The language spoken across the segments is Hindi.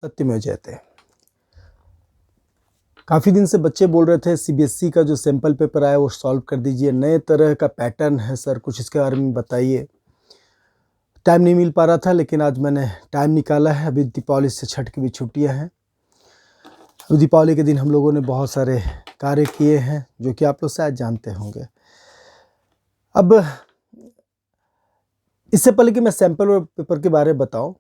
सत्यमेव जयते। काफ़ी दिन से बच्चे बोल रहे थे सीबीएसई का जो सैम्पल पेपर आया वो सॉल्व कर दीजिए, नए तरह का पैटर्न है सर, कुछ इसके बारे में बताइए। टाइम नहीं मिल पा रहा था, लेकिन आज मैंने टाइम निकाला है। अभी दीपावली से छठ की भी छुट्टियां हैं। अभी दीपावली के दिन हम लोगों ने बहुत सारे कार्य किए हैं जो कि आप लोग शायद जानते होंगे। अब इससे पहले कि मैं सैम्पल पेपर के बारे में बताऊं,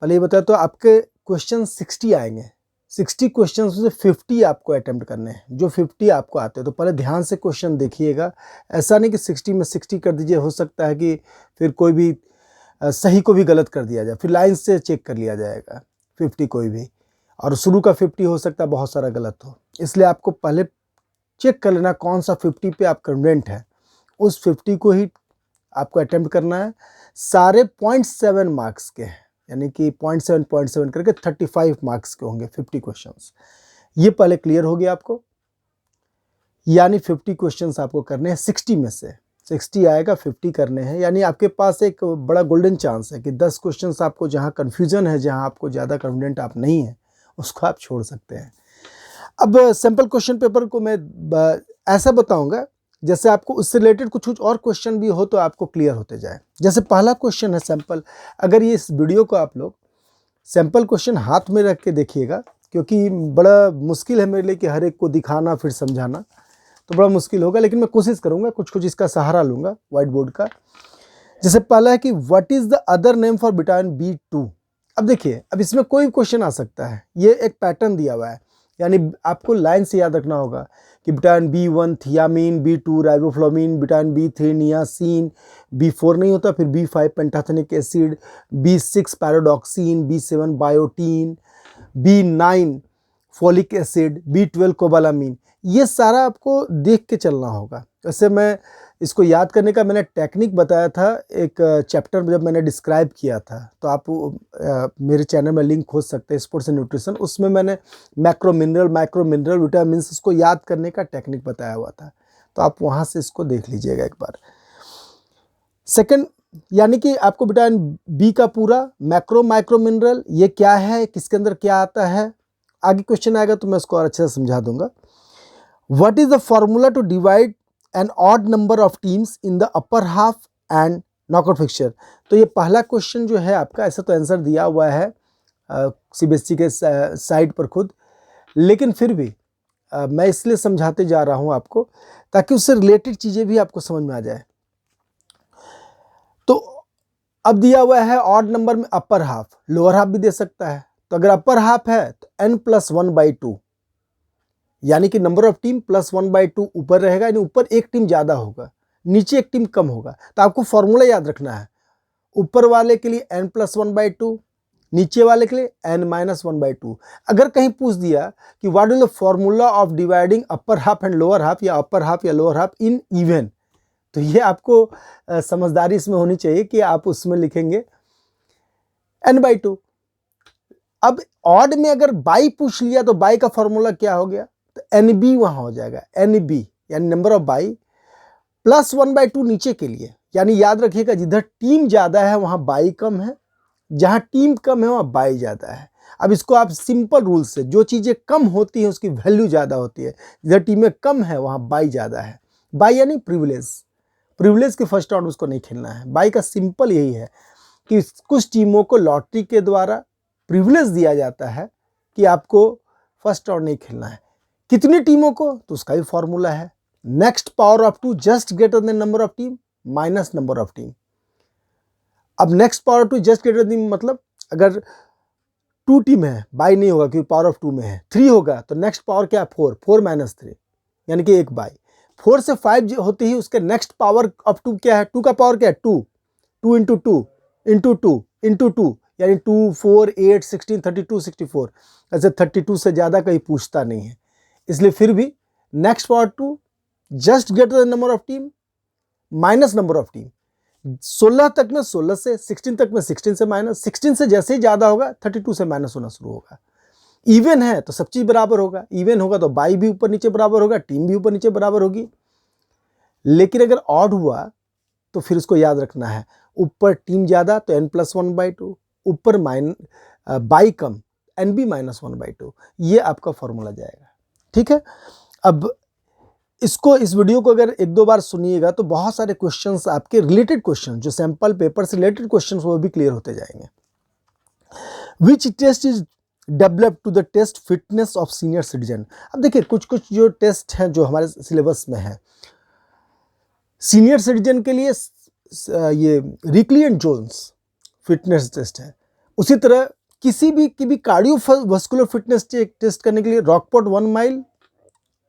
पहले ये बताया तो आपके क्वेश्चन 60 आएंगे। 60 क्वेश्चन से 50 आपको अटेम्प्ट करने हैं, जो 50 आपको आते हैं। तो पहले ध्यान से क्वेश्चन देखिएगा। ऐसा नहीं कि 60 में 60 कर दीजिए, हो सकता है कि फिर कोई भी सही को भी गलत कर दिया जाए, फिर लाइन से चेक कर लिया जाएगा 50 कोई भी, और शुरू का 50 हो सकता है बहुत सारा गलत हो। इसलिए आपको पहले चेक कर लेना कौन सा 50 पे आप कॉन्फिडेंट है, उस 50 को ही आपको अटेम्प्ट करना है। सारे 0.7 मार्क्स के हैं, यानी कि 0.7 करके 35 मार्क्स के होंगे 50 क्वेश्चंस। ये पहले क्लियर हो गया आपको, यानी 50 क्वेश्चंस आपको करने हैं। 60 में से 60 आएगा, 50 करने हैं। यानी आपके पास एक बड़ा गोल्डन चांस है कि 10 क्वेश्चंस आपको जहां कन्फ्यूजन है, जहां आपको ज़्यादा कॉन्फिडेंट आप नहीं हैं, उसको आप छोड़ सकते हैं। अब सैम्पल क्वेश्चन पेपर को मैं ऐसा बताऊंगा जैसे आपको उससे रिलेटेड कुछ और क्वेश्चन भी हो तो आपको क्लियर होते जाए। जैसे पहला क्वेश्चन है सैम्पल। अगर ये इस वीडियो को आप लोग सैम्पल क्वेश्चन हाथ में रख के देखिएगा, क्योंकि बड़ा मुश्किल है मेरे लिए कि हर एक को दिखाना फिर समझाना, तो बड़ा मुश्किल होगा, लेकिन मैं कोशिश करूंगा, कुछ इसका सहारा लूंगा व्हाइट बोर्ड का। जैसे पहला है कि what is the other name for vitamin B2। अब देखिए, अब इसमें कोई क्वेश्चन आ सकता है, ये एक पैटर्न दिया हुआ है, यानी आपको लाइन से याद रखना होगा कि vitamin B1 thiamine, B2 riboflavin, vitamin B3 niacin, B4 नहीं होता, फिर B5 pantothenic acid, B6 pyridoxine, B7 biotin, B9 folic acid, B12 कोबालामीन। ये सारा आपको देख के चलना होगा। वैसे मैं इसको याद करने का मैंने टेक्निक बताया था एक चैप्टर जब मैंने डिस्क्राइब किया था, तो आप मेरे चैनल में लिंक खोज सकते हैं, स्पोर्ट्स एंड न्यूट्रिशन। उसमें मैंने मैक्रो मिनरल विटामिन इसको याद करने का टेक्निक बताया हुआ था, तो आप वहाँ से इसको देख लीजिएगा एक बार। सेकंड, यानी कि आपको विटामिन बी का पूरा माइक्रो मिनरल ये क्या है, किसके अंदर क्या आता है, आगे क्वेश्चन आएगा तो मैं उसको और अच्छे से समझा दूंगा। What is the formula to divide an odd number of teams in the upper half and knockout fixture. तो ये पहला क्वेश्चन जो है आपका, ऐसा तो आंसर दिया हुआ है सीबीएसई के साइट पर खुद, लेकिन फिर भी मैं इसलिए समझाते जा रहा हूं आपको ताकि उससे रिलेटेड चीजें भी आपको समझ में आ जाए। तो अब दिया हुआ है ऑड नंबर में अपर हाफ, लोअर हाफ भी दे सकता है। तो अगर अपर हाफ है तो n+1/2, यानी कि नंबर ऑफ टीम +1/2 ऊपर रहेगा, यानी ऊपर एक टीम ज्यादा होगा, नीचे एक टीम कम होगा। तो आपको फॉर्मूला याद रखना है, ऊपर वाले के लिए n+1/2, नीचे वाले के लिए n-1/2। अगर कहीं पूछ दिया कि what is the formula of dividing upper half and lower half, या अपर हाफ या लोअर हाफ इन इवन, तो ये आपको समझदारी इसमें होनी चाहिए कि आप उसमें लिखेंगे n/2। अब ऑड में अगर बाई पूछ लिया तो बाई का फॉर्मूला क्या हो गया, तो NB वहां हो जाएगा, NB यानी नंबर ऑफ बाई, +1/2 नीचे के लिए। यानी याद रखिएगा, जिधर टीम ज्यादा है वहां बाई कम है, जहां टीम कम है वहां बाई ज्यादा है। अब इसको आप सिंपल रूल से, जो चीजें कम होती हैं उसकी वैल्यू ज्यादा होती है, जिधर टीमें कम है वहां बाई ज्यादा है। बाई यानी प्रिविलेज के फर्स्ट राउंड उसको नहीं खेलना है। बाई का सिंपल यही है कि कुछ टीमों को लॉटरी के द्वारा प्रिविलेज दिया जाता है कि आपको फर्स्ट राउंड नहीं खेलना है। कितनी टीमों को, तो उसका भी फॉर्मूला है, next power of 2 just greater than number of team minus number of team. अब next power of 2 just greater than मतलब अगर 2 टीम है, बाई नहीं होगा क्योंकि पावर ऑफ 2 में है। 3 होगा तो नेक्स्ट पावर क्या है, 4 -3, यानी कि 1 बाई। 4 से 5 होते ही उसके नेक्स्ट पावर ऑफ 2 क्या है, 2 का पावर क्या है, 2 × 2 × 2 यानी 2, 4, 8, 16, 32, 64। ऐसे 32 से ज्यादा कहीं पूछता नहीं है, इसलिए फिर भी next power 2 just greater than number of team minus number of team. 16 तक में 16 से, 16 तक में 16 से माइनस, 16 से जैसे ही ज्यादा होगा 32 से माइनस होना शुरू होगा। इवन है तो सब चीज बराबर होगा, इवन होगा तो बाई भी ऊपर नीचे बराबर होगा, टीम भी ऊपर नीचे बराबर होगी। लेकिन अगर ऑड हुआ तो फिर उसको याद रखना है, ऊपर टीम ज्यादा तो n+1/2, ऊपर बाई कम NB माइनस 1/2, ये आपका फॉर्मूला जाएगा। ठीक है, अब इस वीडियो को अगर एक दो बार सुनिएगा तो बहुत सारे क्वेश्चंस आपके रिलेटेड क्वेश्चन जो सैंपल पेपर से रिलेटेड क्वेश्चंस वो भी क्लियर होते जाएंगे। Which test is develop to the test fitness of senior citizen. अब देखिए कुछ जो टेस्ट हैं जो हमारे सिलेबस में है सीनियर सिटीजन के लिए, ये Rikli and Jones fitness test है। उसी तरह किसी भी कार्डियोवास्कुलर फिटनेस टेस्ट करने के लिए रॉकपोर्ट 1 माइल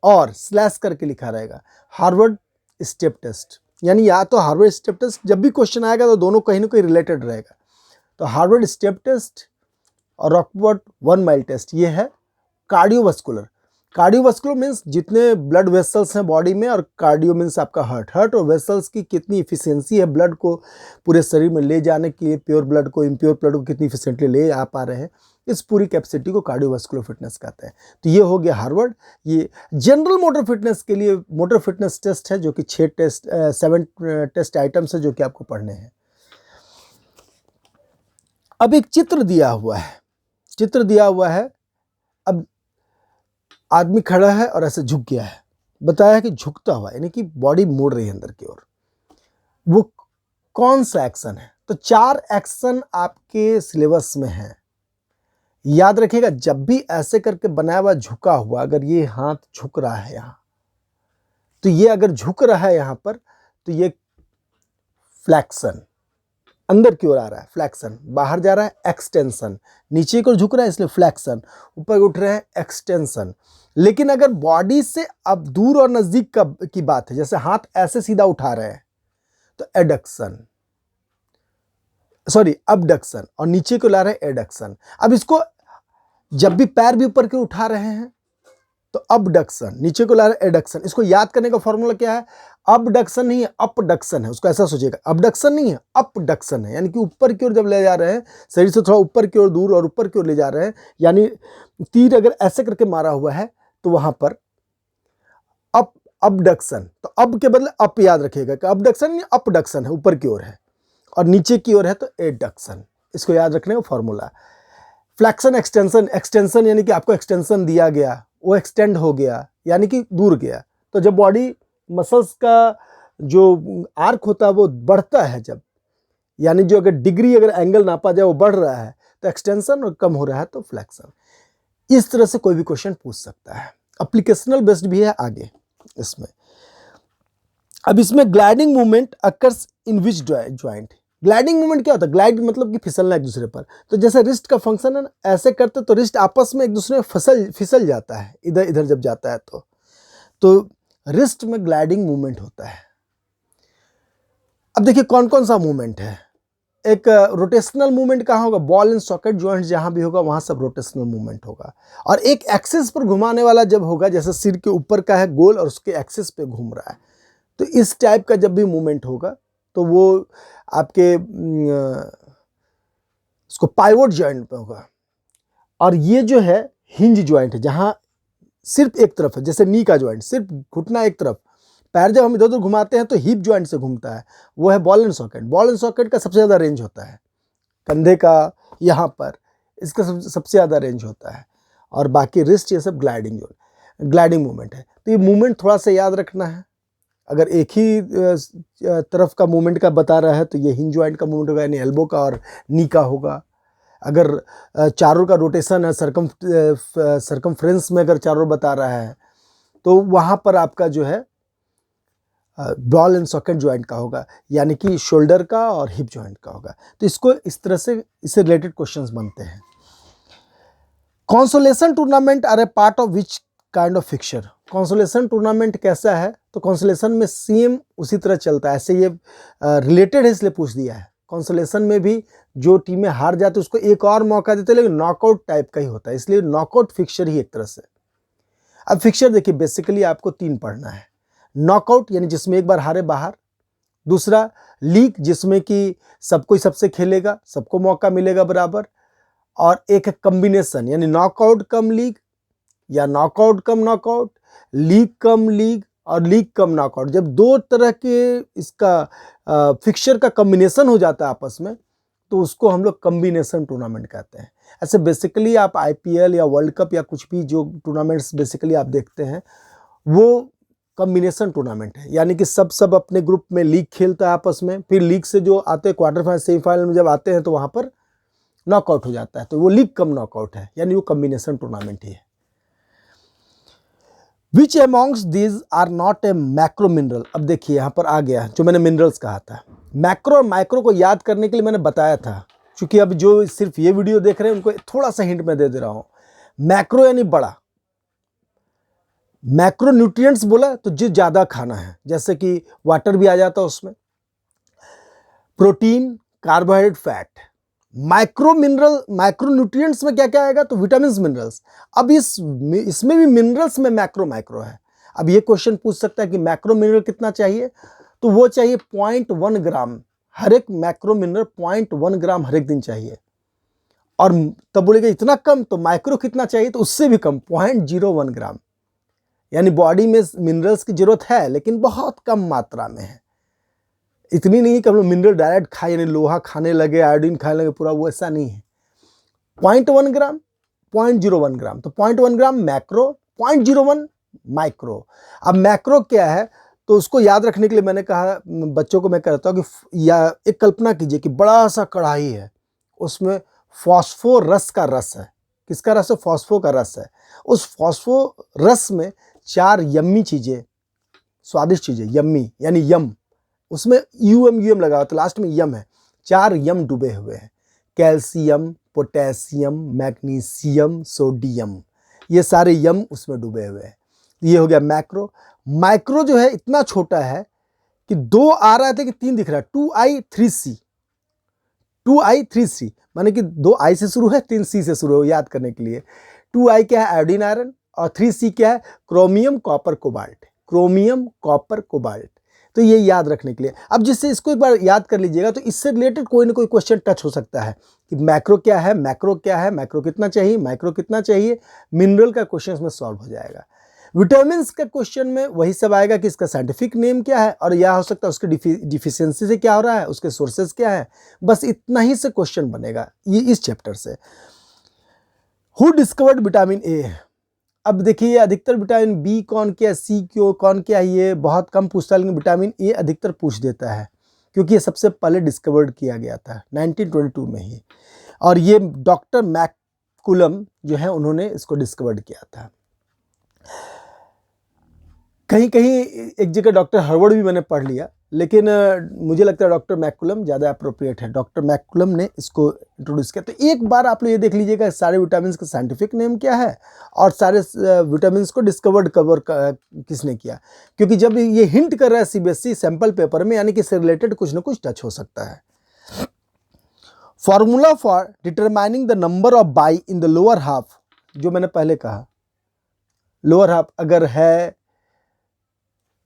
और स्लैश करके लिखा रहेगा हार्वर्ड स्टेप टेस्ट, यानी या तो हार्वर्ड स्टेप टेस्ट, जब भी क्वेश्चन आएगा तो दोनों कहीं ना कहीं रिलेटेड रहेगा। तो हार्वर्ड स्टेप टेस्ट और रॉकपोर्ट 1 माइल टेस्ट, ये है कार्डियोवास्कुलर। कार्डियोवास्कुलर मीन्स जितने ब्लड वेसल्स हैं बॉडी में, और कार्डियो मीन्स आपका हार्ट और वेसल्स की कितनी इफिशियंसी है ब्लड को पूरे शरीर में ले जाने के लिए, प्योर ब्लड को इम्प्योर ब्लड को कितनी इफिशिएंटली ले आ पा रहे हैं, इस पूरी कैपेसिटी को कार्डियोवास्कुलर फिटनेस कहते हैं। तो ये हो गया हार्वर्ड। ये जनरल मोटर फिटनेस के लिए मोटर फिटनेस टेस्ट है जो कि 7 टेस्ट आइटम्स है जो कि आपको पढ़ने हैं। अब एक चित्र दिया हुआ है, अब आदमी खड़ा है और ऐसे झुक गया है, बताया है कि झुकता हुआ यानी कि बॉडी मुड़ रही है अंदर की ओर, वो कौन सा एक्शन है। तो 4 एक्शन आपके सिलेबस में है, याद रखिएगा। जब भी ऐसे करके बनाया हुआ झुका हुआ, अगर ये हाथ झुक रहा है यहाँ, तो ये अगर झुक रहा है यहाँ पर तो ये फ्लैक्शन, अंदर की ओर आ रहा है फ्लैक्शन, बाहर जा रहा है एक्सटेंशन, नीचे की ओर झुक रहा है इसलिए फ्लैक्शन, ऊपर उठ रहे हैं एक्सटेंशन। लेकिन अगर बॉडी से अब दूर और नजदीक की बात है, जैसे हाथ ऐसे सीधा उठा रहे हैं तो एडक्शन, सॉरी अबडक्शन, और नीचे को ला रहे हैं एडक्शन। अब इसको जब भी पैर भी ऊपर की ओर उठा रहे हैं तो अबडक्शन, नीचे को ला रहे हैं एडक्शन। इसको याद करने का फॉर्मूला क्या है, अबडक्शन नहीं है अपडक्शन है, उसको ऐसा सोचिएगा, अबडक्शन नहीं है अपडक्शन है, यानी कि ऊपर की ओर जब ले जा रहे हैं, शरीर से थोड़ा ऊपर की ओर दूर और ऊपर की ओर ले जा रहे हैं, यानी तीर अगर ऐसे करके मारा हुआ है तो वहां पर अबडक्शन, तो अब के बदले अप याद रखिएगा कि अबडक्शन नहीं अपडक्शन है, ऊपर की ओर है, और नीचे की ओर है तो एडक्शन। इसको याद रखने का फॉर्मूला। फ्लैक्शन एक्सटेंशन यानी कि आपको एक्सटेंशन दिया गया, वो एक्सटेंड हो गया यानी कि दूर गया। तो जब बॉडी मसल्स का जो आर्क होता है वो बढ़ता है, जब यानी जो अगर डिग्री अगर एंगल नापा जाए वो बढ़ रहा है तो एक्सटेंशन, और कम हो रहा है तो फ्लैक्शन। इस तरह से कोई भी क्वेश्चन पूछ सकता है। एप्लीकेशनल बेस्ड भी है आगे इसमें। अब इसमें gliding movement occurs in which joint. Gliding movement क्या होता है, ग्लाइड मतलब कि फिसलना एक दूसरे पर। तो जैसे रिस्ट का फंक्शन है ना, ऐसे करते तो रिस्ट आपस में एक दूसरे में फिसल जाता है, इधर इधर जब जाता है तो रिस्ट में ग्लाइडिंग मूवमेंट होता है। अब देखिए कौन कौन सा मूवमेंट है। एक रोटेशनल मूवमेंट कहाँ होगा, बॉल एंड सॉकेट जॉइंट जहां भी होगा वहां सब रोटेशनल मूवमेंट होगा। और एक एक्सिस पर घुमाने वाला जब होगा, जैसे सिर के ऊपर का है गोल और उसके एक्सिस पे घूम रहा है, तो इस टाइप का जब भी मूवमेंट होगा तो वो आपके उसको पाइवोट जॉइंट पे होगा। और ये जो है हिंज जॉइंट है, जहां सिर्फ एक तरफ है, जैसे नी का जॉइंट सिर्फ घुटना एक तरफ, पैर जब हम इधर उधर घुमाते हैं तो हिप जॉइंट से घूमता है, वो है ball and socket. Ball and socket का सबसे ज़्यादा रेंज होता है कंधे का, यहाँ पर इसका सबसे ज़्यादा रेंज होता है, और बाकी रिस्ट ये सब ग्लाइडिंग मूवमेंट है। तो ये मूवमेंट थोड़ा सा याद रखना है। अगर एक ही तरफ का मूवमेंट का बता रहा है तो ये हिंज जॉइंट का मूवमेंट होगा, यानी एल्बो का और नी का होगा। अगर चारों का रोटेशन है, सरकमफ्रेंस में अगर चारों बता रहा है तो वहाँ पर आपका जो है बॉल एंड सॉकेट जॉइंट का होगा, यानी कि शोल्डर का और हिप जॉइंट का होगा। तो इसको इस तरह से इससे रिलेटेड क्वेश्चंस बनते हैं। Consolation tournament are a part of which kind of fixture. Consolation tournament कैसा है, तो कंसोलेशन में सेम उसी तरह चलता है, ऐसे ये रिलेटेड है इसलिए पूछ दिया है। कंसोलेशन में भी जो टीमें हार जाती है उसको एक और मौका देते हैं, लेकिन नॉकआउट टाइप का ही होता है, इसलिए नॉकआउट फिक्चर ही एक तरह से। अब फिक्चर देखिए बेसिकली आपको 3 पढ़ना है। नॉकआउट यानी जिसमें एक बार हारे बाहर, दूसरा लीग जिसमें कि सब कोई सबसे खेलेगा, सबको मौका मिलेगा बराबर, और एक कॉम्बिनेशन यानी नॉकआउट कम लीग या नॉकआउट कम नॉकआउट, लीग कम लीग और लीग कम नॉकआउट। जब 2 तरह के इसका फिक्चर का कॉम्बिनेशन हो जाता है आपस में तो उसको हम लोग कॉम्बिनेशन टूर्नामेंट कहते हैं। ऐसे बेसिकली आप IPL या वर्ल्ड कप या कुछ भी जो टूर्नामेंट्स बेसिकली आप देखते हैं वो कॉम्बिनेशन टूर्नामेंट है, यानी कि सब अपने ग्रुप में लीग खेलता है आपस में, फिर लीग से जो आते हैं क्वार्टर फाइनल सेमीफाइनल में जब आते हैं तो वहाँ पर नॉकआउट हो जाता है, तो वो लीग कम नॉकआउट है, यानी वो कॉम्बिनेशन टूर्नामेंट ही है। Which amongst these are not a macro mineral. अब देखिए यहाँ पर आ गया जो मैंने मिनरल्स कहा था। मैक्रो और माइक्रो को याद करने के लिए मैंने बताया था, क्योंकि अब जो सिर्फ ये वीडियो देख रहे हैं उनको थोड़ा सा हिंट मैं दे रहा हूँ। मैक्रो यानी बड़ा, मैक्रो न्यूट्रिएंट्स बोला तो जो ज़्यादा खाना है, जैसे कि वाटर भी आ जाता है उसमें, protein, carbohydrate, fat. Micro mineral, micro nutrients में क्या क्या आएगा, तो विटामिन मिनरल्स। अब इसमें भी मिनरल्स में मैक्रो माइक्रो है। अब ये क्वेश्चन पूछ सकता है कि मैक्रो मिनरल कितना चाहिए, तो वो चाहिए 0.1 ग्राम, हर एक मैक्रो मिनरल 0.1 ग्राम हर एक दिन चाहिए। और तब बोलेगा इतना कम, तो माइक्रो कितना चाहिए, तो उससे भी कम 0.01 ग्राम। यानी बॉडी में मिनरल्स की जरूरत है लेकिन बहुत कम मात्रा में है, इतनी नहीं कि हम लोग मिनरल डायरेक्ट खाए, यानी लोहा खाने लगे, आयोडीन खाने लगे पूरा, वो ऐसा नहीं है। 0.1 ग्राम, 0.01 ग्राम, तो 0.1 ग्राम मैक्रो, 0.01 माइक्रो। अब मैक्रो क्या है, तो उसको याद रखने के लिए मैंने कहा बच्चों को, मैं कहता हूँ कि या एक कल्पना कीजिए कि बड़ा सा कढ़ाई है, उसमें फॉस्फोरस का रस है। किसका रस है, फॉस्फो का रस है। उस फॉस्फो रस में 4 यम्मी चीज़ें, स्वादिष्ट चीज़ें, यम्मी यानी यम, उसमें यूएम लगा हुआ, तो लास्ट में यम है, 4 यम डूबे हुए हैं, कैल्शियम, पोटेशियम, मैग्नीशियम, सोडियम, ये सारे यम उसमें डूबे हुए हैं। ये हो गया मैक्रो। माइक्रो जो है इतना छोटा है कि 2 आ रहा था कि 3 दिख रहा है, 2I3C, 2I3C माने कि 2 I से शुरू है, 3 C से शुरू है, याद करने के लिए। 2I क्या है, आयोडीन आयरन, और 3C क्या है, chromium copper cobalt, chromium copper cobalt. तो ये याद रखने के लिए। अब जिससे इसको एक बार याद कर लीजिएगा तो इससे रिलेटेड कोई ना कोई क्वेश्चन टच हो सकता है कि मैक्रो क्या है, मैक्रो क्या है, मैक्रो कितना चाहिए, माइक्रो कितना चाहिए। मिनरल का क्वेश्चन इसमें सॉल्व हो जाएगा। विटामिन का क्वेश्चन में वही सब आएगा कि इसका साइंटिफिक नेम क्या है, और यह हो सकता है उसके डिफिशियंसी से क्या हो रहा है, उसके सोर्सेज क्या है, बस इतना ही से क्वेश्चन बनेगा ये इस चैप्टर से। Who discovered vitamin A. अब देखिए अधिकतर विटामिन बी कौन क्या, सी क्यों कौन क्या, ये बहुत कम पूछता है, लेकिन विटामिन ए अधिकतर पूछ देता है, क्योंकि ये सबसे पहले डिस्कवर्ड किया गया था 1922 में ही, और ये डॉक्टर मैकुलम जो है उन्होंने इसको डिस्कवर्ड किया था। कहीं कहीं एक जगह डॉक्टर हर्वर्ड भी मैंने पढ़ लिया, लेकिन मुझे लगता है डॉक्टर मैकुलम ज़्यादा अप्रोप्रिएट है। डॉक्टर मैकुलम ने इसको इंट्रोड्यूस किया। तो एक बार आप लोग ये देख लीजिएगा सारे विटामिन का साइंटिफिक नेम क्या है और सारे विटामिन को डिस्कवर्ड किसने किया, क्योंकि जब ये हिंट कर रहा है CBSE सैंपल पेपर में, यानी कि इससे रिलेटेड कुछ ना कुछ टच हो सकता है। Formula for determining the number of by in the lower half, जो मैंने पहले कहा, लोअर हाफ अगर है,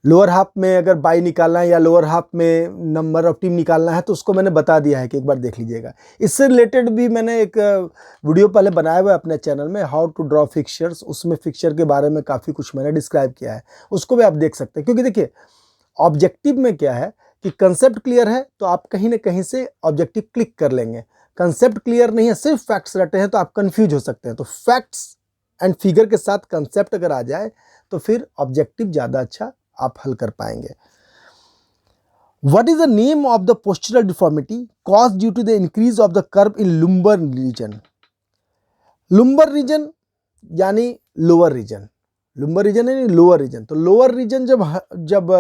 लोअर हाफ में अगर बाई निकालना है या लोअर हाफ में नंबर ऑफ टीम निकालना है, तो उसको मैंने बता दिया है कि एक बार देख लीजिएगा। इससे रिलेटेड भी मैंने एक वीडियो पहले बनाया हुआ है अपने चैनल में, हाउ टू ड्रॉ फिक्चर्स, उसमें फिक्चर के बारे में काफ़ी कुछ मैंने डिस्क्राइब किया है, उसको भी आप देख सकते हैं। क्योंकि देखिए ऑब्जेक्टिव में क्या है कि कंसेप्ट क्लियर है तो आप कहीं ना कहीं से ऑब्जेक्टिव क्लिक कर लेंगे, कंसेप्ट क्लियर नहीं है, सिर्फ फैक्ट्स रटे हैं, तो आप कन्फ्यूज हो सकते हैं। तो फैक्ट्स एंड फिगर के साथ कंसेप्ट अगर आ जाए तो फिर ऑब्जेक्टिव ज़्यादा अच्छा आप हल कर पाएंगे। What is the name of the postural deformity caused due to the increase of the curve in lumbar region? lumbar region यानी लोअर रीजन, lumbar region यानी लोअर रीजन। तो लोअर रीजन जब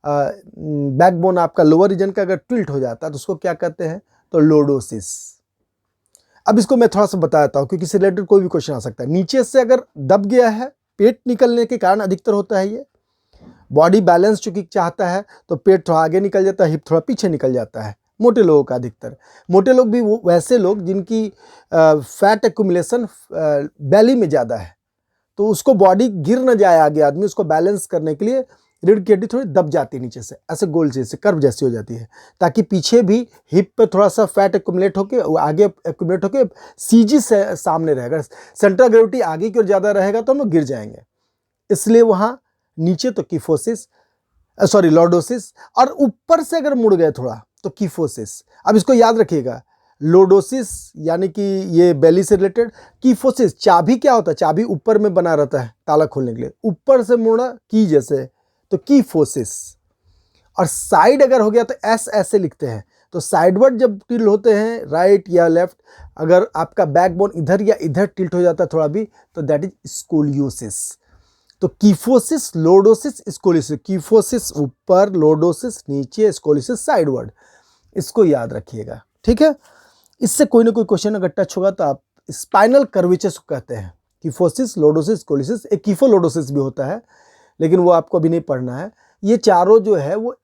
बैकबोन आपका लोअर रीजन का अगर टिल्ट हो जाता है तो उसको क्या कहते हैं, तो लोडोसिस। अब इसको मैं थोड़ा सा बता देता हूँ क्योंकि इससे रिलेटेड कोई भी क्वेश्चन आ सकता है। नीचे से अगर दब गया है, पेट निकलने के कारण अधिकतर होता है ये। बॉडी बैलेंस चूंकि चाहता है तो पेट थोड़ा आगे निकल जाता है, हिप थोड़ा पीछे निकल जाता है। मोटे लोगों का अधिकतर, मोटे लोग भी वैसे लोग जिनकी फैट एक्यूमुलेशन बेली में ज़्यादा है, तो उसको बॉडी गिर न जाए आगे, आदमी उसको बैलेंस करने के लिए रीढ़ की हड्डी थोड़ी दब जाती है नीचे से, ऐसे गोल जैसे कर्व जैसी हो जाती है, ताकि पीछे भी हिप पे थोड़ा सा फैट एक्यूमुलेट होके आगे एक्यूमुलेट होके सीजी से सामने रहेगा। सेंट्रल ग्रेविटी आगे की ओर ज़्यादा रहेगा तो हम लोग गिर जाएंगे, इसलिए वहाँ नीचे तो कीफोसिस, लॉर्डोसिस, और ऊपर से अगर मुड़ गए थोड़ा तो कीफोसिस। अब इसको याद रखिएगा, लोडोसिस यानी कि ये बेली से रिलेटेड। कीफोसिस, चाबी क्या होता है, चाबी ऊपर में बना रहता है ताला खोलने के लिए, ऊपर से मुड़ना की जैसे, तो कीफोसिस। और साइड अगर हो गया तो एस ऐसे लिखते हैं। तो साइडवर्ड जब टिल्ट होते हैं राइट या लेफ्ट, अगर आपका बैकबोन इधर या इधर टिल्ट हो जाता है थोड़ा भी, तो दैट इज स्कोलियोसिस। तो कीफोसिस, लोडोसिस, स्कोलियोसिस। कीफोसिस ऊपर, लोडोसिस नीचे, स्कोलियोसिस साइडवर्ड। इसको याद रखिएगा, ठीक है। इससे कोई ना कोई क्वेश्चन अगर टच होगा तो आप स्पाइनल कर्वेचर को कहते हैं। कीफोसिस, लोडोसिस, स्कोलियोसिस। एक कीफोलोडोसिस भी होता है, लेकिन वो आपको अभी नहीं पढ़ना है। ये चारों जो है वो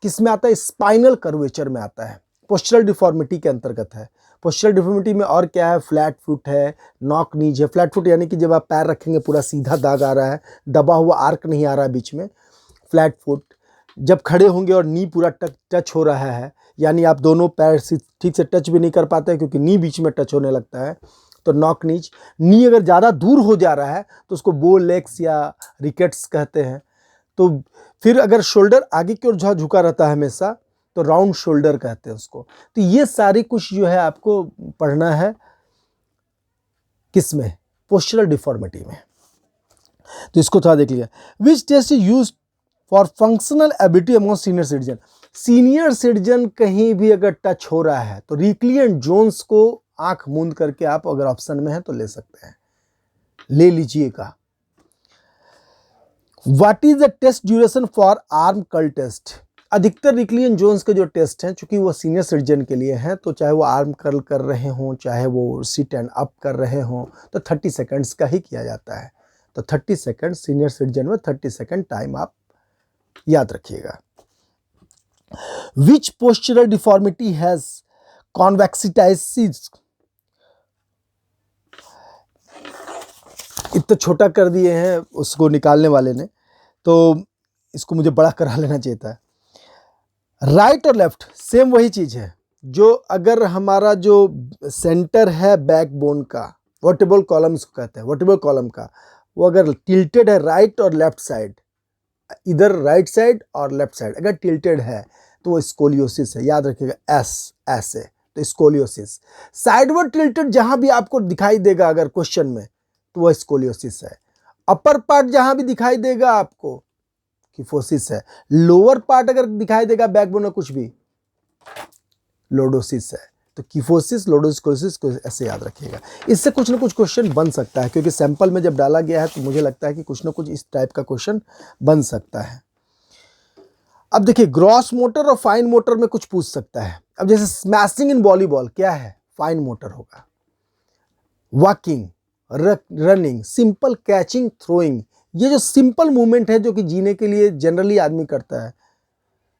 किस में आता है, स्पाइनल कर्वेचर में आता है, पोस्चरल डिफॉर्मिटी के अंतर्गत है। पोस्चरल डिफॉर्मिटी में और क्या है, फ्लैट फुट है, नॉक नीज है। फ्लैट फुट यानी कि जब आप पैर रखेंगे पूरा सीधा दाग आ रहा है, दबा हुआ आर्क नहीं आ रहा है बीच में, फ्लैट फुट। जब खड़े होंगे और नी पूरा टच हो रहा है, यानी आप दोनों पैर से ठीक से टच भी नहीं कर पाते हैं क्योंकि नी बीच में टच होने लगता है, तो नॉक नीज। नी अगर ज़्यादा दूर हो जा रहा है तो उसको बो लेग्स या रिकेट्स कहते हैं। तो फिर अगर शोल्डर आगे की ओर झुका रहता है हमेशा, तो राउंड शोल्डर कहते हैं उसको। तो ये सारी कुछ जो है आपको पढ़ना है किसमें, पोस्चरल डिफॉर्मिटी में। तो इसको थोड़ा देख लिया। Which test is use for functional ability among senior citizen. Senior citizen कहीं भी अगर टच हो रहा है तो रिकली एंड जोन्स को आंख मूंद करके आप अगर ऑप्शन में है तो ले सकते हैं, ले लीजिएगा। What is the test duration for arm curl test. अधिकतर रिकली एंड जोन्स के जो टेस्ट हैं, चूंकि वो सीनियर सिटीजन के लिए हैं, तो चाहे वो आर्म कर्ल कर रहे हों, चाहे वो सिट एंड अप कर रहे हों, तो 30 सेकंड्स का ही किया जाता है। तो 30 सेकंड सीनियर सिटीजन में 30 सेकंड टाइम आप याद रखिएगा। विच पोस्चरल डिफॉर्मिटी हैज कॉन्वेक्सिटाइसिस। इतना छोटा कर दिए हैं उसको निकालने वाले ने, तो इसको मुझे बड़ा करा लेना चाहिए था। राइट और लेफ्ट सेम वही चीज है। जो अगर हमारा जो सेंटर है बैकबोन का, वर्टिब्रल कॉलम्स को कहते हैं, वर्टिब्रल कॉलम का, वो अगर टिल्टेड है राइट और लेफ्ट साइड, इधर राइट साइड और लेफ्ट साइड अगर टिल्टेड है तो वो स्कोलियोसिस है। याद रखिएगा, एस ऐसे, तो स्कोलियोसिस। साइडवर्ड टिल्टेड जहां भी आपको दिखाई देगा अगर क्वेश्चन में, तो वह स्कोलियोसिस है। अपर पार्ट जहां भी दिखाई देगा आपको, कीफोसिस है। लोअर पार्ट अगर दिखाई देगा बैकबोन में कुछ भी, लोडोसिस है। तो कीफोसिस, लोडोसिस, कोलियोसिस को ऐसे याद रखिएगा। इससे कुछ ना कुछ क्वेश्चन बन सकता है, क्योंकि सैंपल में जब डाला गया है तो मुझे लगता है कि कुछ ना कुछ इस टाइप का क्वेश्चन बन सकता है। अब देखिए, ग्रॉस मोटर और फाइन मोटर में कुछ पूछ सकता है। अब जैसे स्मैशिंग इन वॉलीबॉल क्या है, फाइन मोटर होगा। Walking, running, simple catching, throwing, ये जो सिंपल मूवमेंट है जो कि जीने के लिए जनरली आदमी करता है,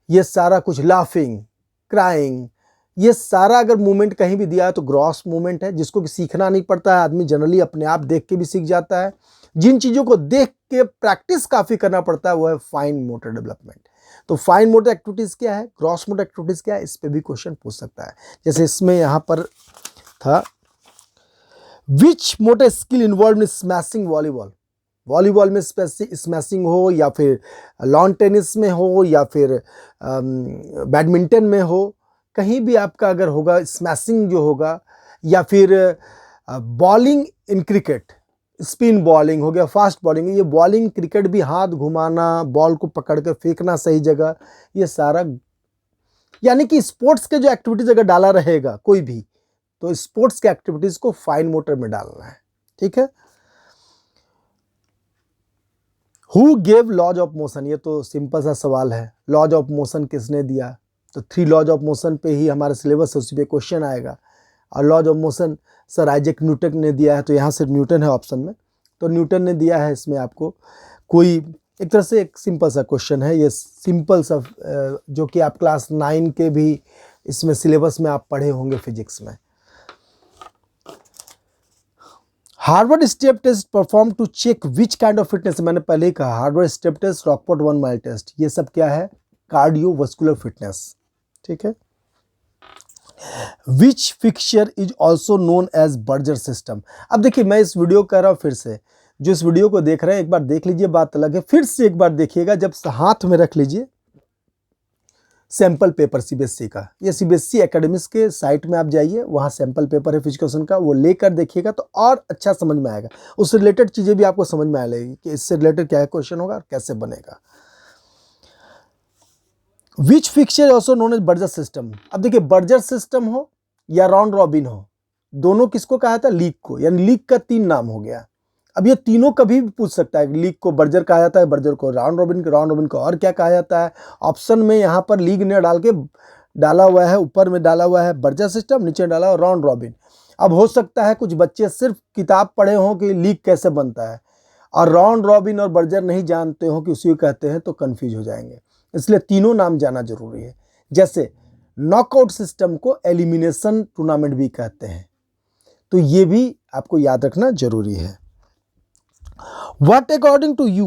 ये सारा कुछ, लाफिंग, क्राइंग, ये सारा अगर मूवमेंट कहीं भी दिया है तो ग्रॉस मूवमेंट है, जिसको कि सीखना नहीं पड़ता है, आदमी जनरली अपने आप देख के भी सीख जाता है। जिन चीज़ों को देख के प्रैक्टिस काफ़ी करना पड़ता है वो है फाइन मोटर डेवलपमेंट। तो फाइन मोटर एक्टिविटीज़ क्या है, ग्रॉस मोटर एक्टिविटीज़ क्या है, इस पर भी क्वेश्चन पूछ सकता है। जैसे इसमें यहाँ पर था, which motor skill involve in smashing volleyball. Volleyball में स्मैशिंग हो, या फिर लॉन टेनिस में हो, या फिर बैडमिंटन में हो, कहीं भी आपका अगर होगा स्मैशिंग जो होगा, या फिर bowling in cricket, spin bowling हो गया, फास्ट बॉलिंग। ये बॉलिंग क्रिकेट भी हाथ घुमाना, बॉल को पकड़ कर फेंकना सही जगह, ये सारा यानी कि स्पोर्ट्स के जो एक्टिविटीज अगर डाला रहेगा कोई भी, तो स्पोर्ट्स के एक्टिविटीज को फाइन मोटर में डालना है, ठीक है। Who gave laws of motion, ये तो सिंपल सा सवाल है। लॉज ऑफ मोशन किसने दिया, तो 3 लॉज ऑफ मोशन पे ही हमारा सिलेबस है, उसी पे क्वेश्चन आएगा। और laws of motion sir Isaac Newton ने दिया है, तो यहाँ से न्यूटन है ऑप्शन में, तो न्यूटन ने दिया है इसमें आपको। कोई एक तरह से एक सिंपल सा क्वेश्चन है ये, सिंपल सा, जो कि आप क्लास 9 के भी इसमें सिलेबस में आप पढ़े होंगे फिजिक्स में। Harvard step test perform to check which kind of fitness. मैंने पहले ही कहा, Harvard step test, Rockport 1 mile test, ये सब क्या है, कार्डियोवास्कुलर फिटनेस, ठीक है। Which fixture is also known as Berger system. अब देखिए, मैं इस वीडियो कर रहा हूं फिर से, जो इस वीडियो को देख रहे हैं एक बार देख लीजिए, बात अलग है, फिर से एक बार देखिएगा, जब हाथ में रख लीजिए, सैंपल पेपर सीबीएसई का, ये सीबीएसई एकेडमिक्स के साइट में आप जाइए, वहाँ सैंपल पेपर है फिजिक्स क्वेश्चन का, वो लेकर देखिएगा तो और अच्छा समझ में आएगा। उससे रिलेटेड चीज़ें भी आपको समझ में आ जाएगी कि इससे रिलेटेड क्या क्वेश्चन होगा और कैसे बनेगा। Which fixture also known as Berger system. अब देखिए बर्जर सिस्टम हो या राउंड रॉबिन हो, दोनों किसको कहा जाता है? लीग को, यानी लीग का 3 नाम हो गया। अब ये तीनों कभी भी पूछ सकता है, लीग को बर्जर कहा जाता है, बर्जर को राउंड रॉबिन को और क्या कहा जाता है। ऑप्शन में यहाँ पर लीग ने डाला हुआ है, ऊपर में डाला हुआ है बर्जर सिस्टम, नीचे डाला हुआ राउंड रॉबिन। अब हो सकता है कुछ बच्चे सिर्फ किताब पढ़े हों कि लीग कैसे बनता है और राउंड रॉबिन और बर्जर नहीं जानते हो कि उसी को कहते हैं, तो कंफ्यूज हो जाएंगे। इसलिए तीनों नाम जाना जरूरी है। जैसे नॉकआउट सिस्टम को एलिमिनेशन टूर्नामेंट भी कहते हैं, तो ये भी आपको याद रखना जरूरी है। What according to you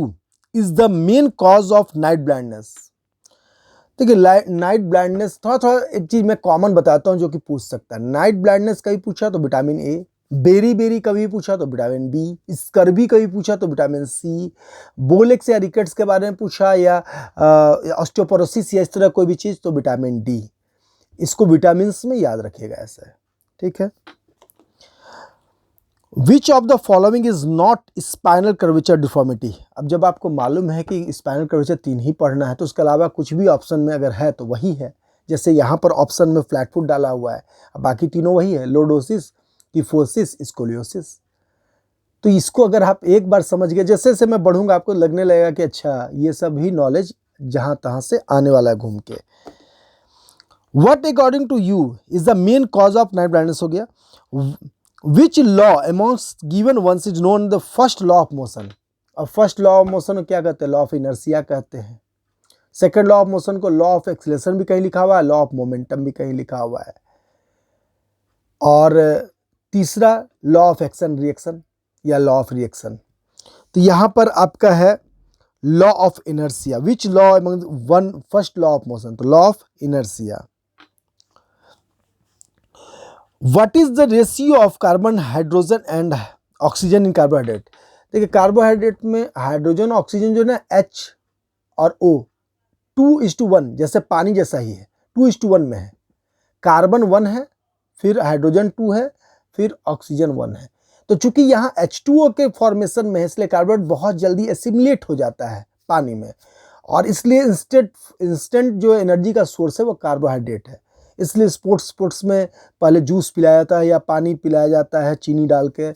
is the main cause of night blindness? देखिए नाइट ब्लाइंडनेस थोड़ा एक चीज मैं कॉमन बताता हूं जो कि पूछ सकता है। नाइट ब्लाइंडनेस कभी पूछा तो विटामिन ए, बेरी कभी पूछा तो विटामिन बी, स्कर्वी कभी पूछा तो विटामिन सी, बोलेक्स या रिकेट्स के बारे में पूछा या ऑस्टियोपोरोसिस या इस तरह कोई भी चीज तो विटामिन डी। इसको विटामिन में याद रखिएगा ऐसा, ठीक है। Which of the following is not spinal curvature deformity. अब जब आपको मालूम है कि स्पाइनल कर्वेचर 3 ही पढ़ना है तो उसके अलावा कुछ भी ऑप्शन में अगर है तो वही है। जैसे यहाँ पर ऑप्शन में फ्लैट फुट डाला हुआ है, अब बाकी तीनों वही है, लोडोसिस, किफोसिस, स्कोलियोसिस। तो इसको अगर आप एक बार समझ गए, जैसे जैसे मैं बढ़ूंगा आपको लगने लगेगा कि अच्छा ये सब ही नॉलेज जहां तहां से आने वाला है घूम के। What according to you is the main cause of night blindness हो गया। Which law amongst given ones is known the first law of motion. अब फर्स्ट लॉ ऑफ मोशन को क्या कहते हैं? लॉ ऑफ इनर्शिया कहते हैं। सेकेंड लॉ ऑफ मोशन को लॉ ऑफ एक्सीलरेशन भी कहीं लिखा हुआ है, लॉ ऑफ मोमेंटम भी कहीं लिखा हुआ है। और तीसरा लॉ ऑफ एक्शन रिएक्शन या लॉ ऑफ रिएक्शन। तो यहां पर आपका है law of inertia. Which law among one first law of motion, तो law of inertia. What is the ratio of carbon, hydrogen and oxygen in carbohydrate. देखिए कार्बोहाइड्रेट में हाइड्रोजन ऑक्सीजन जो ना H और O 2:1, जैसे पानी जैसा ही है, 2:1 में है। कार्बन 1 है, फिर हाइड्रोजन 2 है, फिर ऑक्सीजन 1 है। तो चूंकि यहाँ H2O के फॉर्मेशन में है इसलिए कार्बोहाइड्रेट बहुत जल्दी एसिमिलेट हो जाता है पानी में, और इसलिए इंस्टेंट जो एनर्जी का सोर्स है वो कार्बोहाइड्रेट है। इसलिए स्पोर्ट्स में पहले जूस पिलाया जाता है या पानी पिलाया जाता है, चीनी डाल के,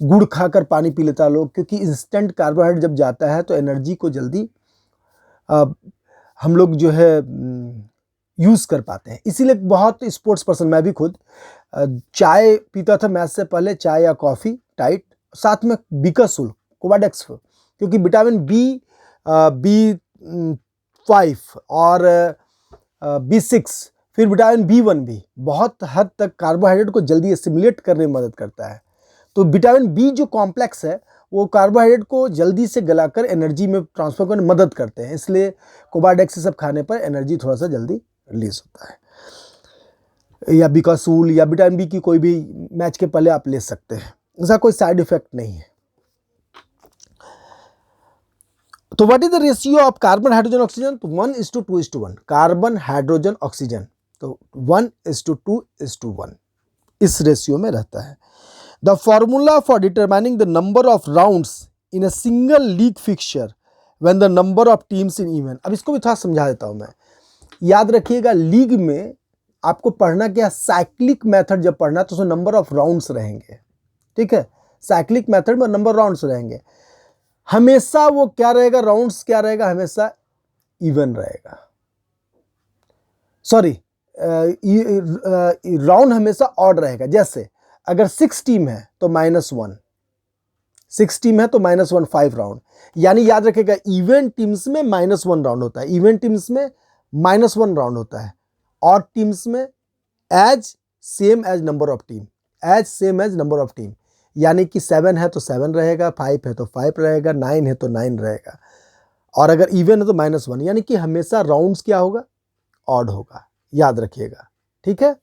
गुड़ खाकर पानी पी लेता लोग, क्योंकि इंस्टेंट कार्बोहाइड्रेट जब जाता है तो एनर्जी को जल्दी हम लोग जो है यूज़ कर पाते हैं। इसीलिए बहुत स्पोर्ट्स पर्सन, मैं भी खुद चाय पीता था मैच से पहले, चाय या कॉफ़ी टाइट, साथ में बिकासुल कोवाडेक्स, क्योंकि विटामिन B5 और B6 फिर विटामिन B1 भी बहुत हद तक कार्बोहाइड्रेट को जल्दी एसिमिलेट करने में मदद करता है। तो विटामिन बी जो कॉम्प्लेक्स है वो कार्बोहाइड्रेट को जल्दी से गलाकर एनर्जी में ट्रांसफर करने में मदद करते हैं, इसलिए कोवाडेक्स सब खाने पर एनर्जी थोड़ा सा जल्दी रिलीज होता है। या बिकासूल या विटामिन बी की कोई भी मैच के पहले आप ले सकते हैं, इसका कोई साइड इफेक्ट नहीं है। तो what is the ratio of carbon, hydrogen, oxygen? तो 1:2:1 कार्बन, हाइड्रोजन, ऑक्सीजन, तो 1:2:1 इस रेशियो में रहता है। The formula for determining the number of rounds in a single league fixture when the number of teams in even. अब इसको भी थोड़ा समझा देता हूं मैं। याद रखिएगा लीग में आपको पढ़ना क्या, साइक्लिक मेथड जब पढ़ना तो उसमें नंबर ऑफ राउंड्स रहेंगे, ठीक है। साइक्लिक मेथड में नंबर राउंड्स रहेंगे, हमेशा वो क्या रहेगा, राउंड्स क्या रहेगा, हमेशा इवन रहेगा। सॉरी, राउंड हमेशा ऑड रहेगा। जैसे अगर 6 टीम है तो -1, 6 टीम है तो -1 5 राउंड। यानी याद रखिएगा इवेंट टीम्स में -1 राउंड होता है, इवेंट टीम्स में -1 राउंड होता है, और टीम्स में as same as number of team, as same as number of team. यानी कि 7 है तो 7 रहेगा, 5 है तो 5 रहेगा, 9 है तो 9 रहेगा, और अगर इवन है तो -1। यानी कि हमेशा राउंड्स क्या होगा, ऑड होगा, याद रखिएगा, ठीक है।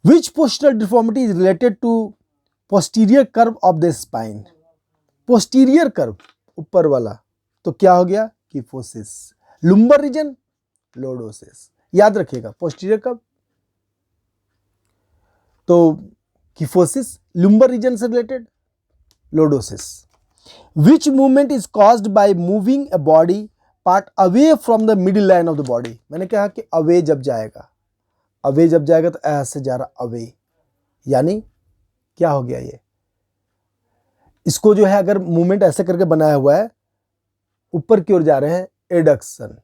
Which postural deformity is related to posterior curve of the spine. Posterior curve ऊपर वाला तो क्या हो गया, किफोसिस। लुम्बर रीजन लॉर्डोसिस, याद रखिएगा। पोस्टीरियर कब, तो किफोसिस लुम्बर रीजन से related, lordosis. Which movement is caused by moving a body part away from the middle line of the body. मैंने कहा कि अवे जब जाएगा, अवे जब जाएगा तो ऐसे जा रहा अवे, यानी क्या हो गया ये, इसको जो है अगर मूवमेंट ऐसे करके बनाया हुआ है, ऊपर की ओर जा रहे हैं, एडक्शन,